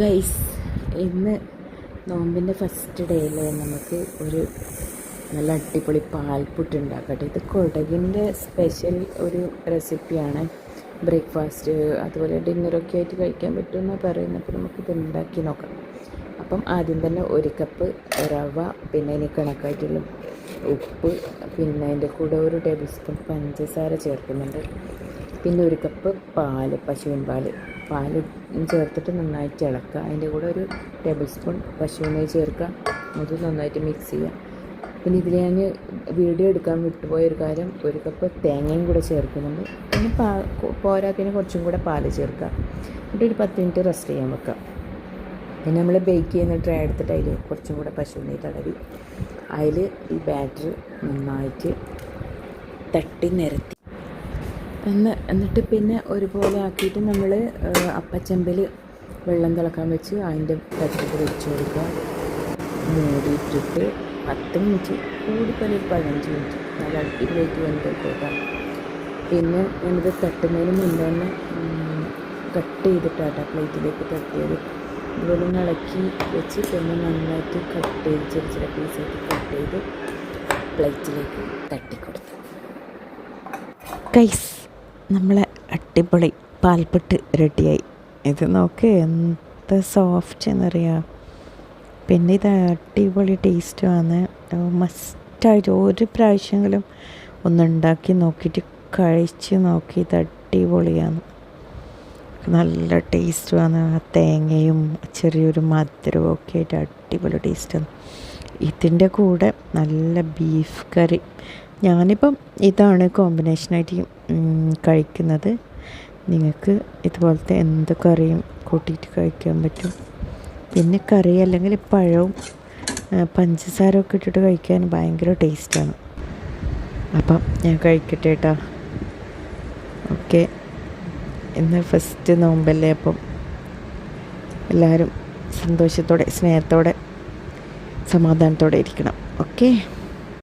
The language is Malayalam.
ഗൈസ്, ഇന്ന് നോമ്പിൻ്റെ ഫസ്റ്റ് ഡേയിൽ നമുക്ക് ഒരു നല്ല അടിപൊളി പാൽപ്പുട്ട് ഉണ്ടാക്കട്ടെ. ഇത് കൊടകിൻ്റെ സ്പെഷ്യൽ ഒരു റെസിപ്പിയാണ്. ബ്രേക്ക്ഫാസ്റ്റ് അതുപോലെ ഡിന്നറൊക്കെ ആയിട്ട് കഴിക്കാൻ പറ്റുമെന്ന് പറയുന്നപ്പോൾ നമുക്കിത് ഉണ്ടാക്കി നോക്കാം. അപ്പം ആദ്യം തന്നെ ഒരു കപ്പ് റവ, പിന്നെ അതിന് കണക്കായിട്ടുള്ള ഉപ്പ്, പിന്നെ അതിൻ്റെ കൂടെ ഒരു ടേബിൾ സ്പൂൺ പഞ്ചസാര ചേർക്കുന്നുണ്ട്. പിന്നെ ഒരു കപ്പ് പാൽ, പശുവിൻ പാൽ ചേർത്തിട്ട് നന്നായിട്ട് ഇളക്കുക. അതിൻ്റെ കൂടെ ഒരു ടേബിൾ സ്പൂൺ പശുവിൻ നെയ്യ് ചേർക്കുക. അത് നന്നായിട്ട് മിക്സ് ചെയ്യുക. പിന്നെ ഇതിൽ ഞാൻ വീഡിയോ എടുക്കാൻ വിട്ടുപോയ ഒരു കാര്യം, ഒരു കപ്പ് തേങ്ങയും കൂടെ ചേർക്കുന്നുണ്ട്. പിന്നെ പോരാത്തിന് കുറച്ചും കൂടെ പാൽ ചേർക്കുക. എന്നിട്ട് ഒരു 10 മിനിറ്റ് റെസ്റ്റ് ചെയ്യാൻ വെക്കുക. പിന്നെ നമ്മൾ ബേക്ക് ചെയ്യുന്ന ട്രേ എടുത്തിട്ട് അതിൽ കുറച്ചും കൂടെ പശുവിൻ നെയ്യ് തടവി അതിൽ ഈ ബാറ്റർ നന്നായിട്ട് തട്ടി നിരത്തി എന്നിട്ട് പിന്നെ ഒരുപോലെ ആക്കിയിട്ട് നമ്മൾ അപ്പച്ചമ്പിൽ വെള്ളം തിളക്കാൻ വെച്ച് അതിൻ്റെ തട്ടിട്ട് വെച്ച് കൊടുക്കുക. മൂടിയിട്ടിട്ട് 10 മിനിറ്റ്, കൂടിപ്പനി 15 മിനിറ്റ് നല്ല അടിപൊളിയായിട്ട് വെന്തെടുക്കുക. പിന്നെ ഞാനിത് തട്ടുന്നതിന് മുന്നേ തന്നെ കട്ട് ചെയ്തിട്ടാട്ടോ പ്ലേറ്റിലേക്ക് തട്ടിയത്. ഇതുപോലെ ഒന്ന് ഇളക്കി വെച്ച് പിന്നെ നന്നായിട്ട് കട്ട് ചെയ്ത് ചെറിയ ചെറിയ പീസായിട്ട് കട്ട് ചെയ്ത് പ്ലേറ്റിലേക്ക് തട്ടിക്കൊടുത്തു. ഗൈസ്, നമ്മളെ അടിപൊളി പാൽപ്പുട്ട് റെഡിയായി. ഇത് നോക്ക് എന്ത് സോഫ്റ്റ് എന്നറിയാം. പിന്നെ ഇത് അടിപൊളി ടേസ്റ്റുമാണ്. മസ്റ്റായിട്ട് ഒരു പ്രാവശ്യമെങ്കിലും ഒന്നുണ്ടാക്കി നോക്കിയിട്ട് കഴിച്ച് നോക്കി. ഇത് അടിപൊളിയാണ്, നല്ല ടേസ്റ്റുമാണ്. ആ തേങ്ങയും ചെറിയൊരു മധുരവും ഒക്കെ ആയിട്ട് അടിപൊളി ടേസ്റ്റാണ്. ഇതിൻ്റെ കൂടെ നല്ല ബീഫ് കറി, ഞാനിപ്പം ഇതാണ് കോമ്പിനേഷനായിട്ട് കഴിക്കുന്നത്. നിങ്ങൾക്ക് ഇതുപോലത്തെ എന്ത് കറിയും കൂട്ടിയിട്ട് കഴിക്കാൻ പറ്റും. പിന്നെ കറി അല്ലെങ്കിൽ പഴവും പഞ്ചസാര ഒക്കെ ഇട്ടിട്ട് കഴിക്കാൻ ഭയങ്കര ടേസ്റ്റാണ്. അപ്പം ഞാൻ കഴിക്കട്ടെ കേട്ടോ. ഓക്കെ, ഇന്ന് ഫസ്റ്റ് നോമ്പല്ലേ, അപ്പം എല്ലാവരും സന്തോഷത്തോടെ, സ്നേഹത്തോടെ, സമാധാനത്തോടെ ഇരിക്കണം. ഓക്കെ.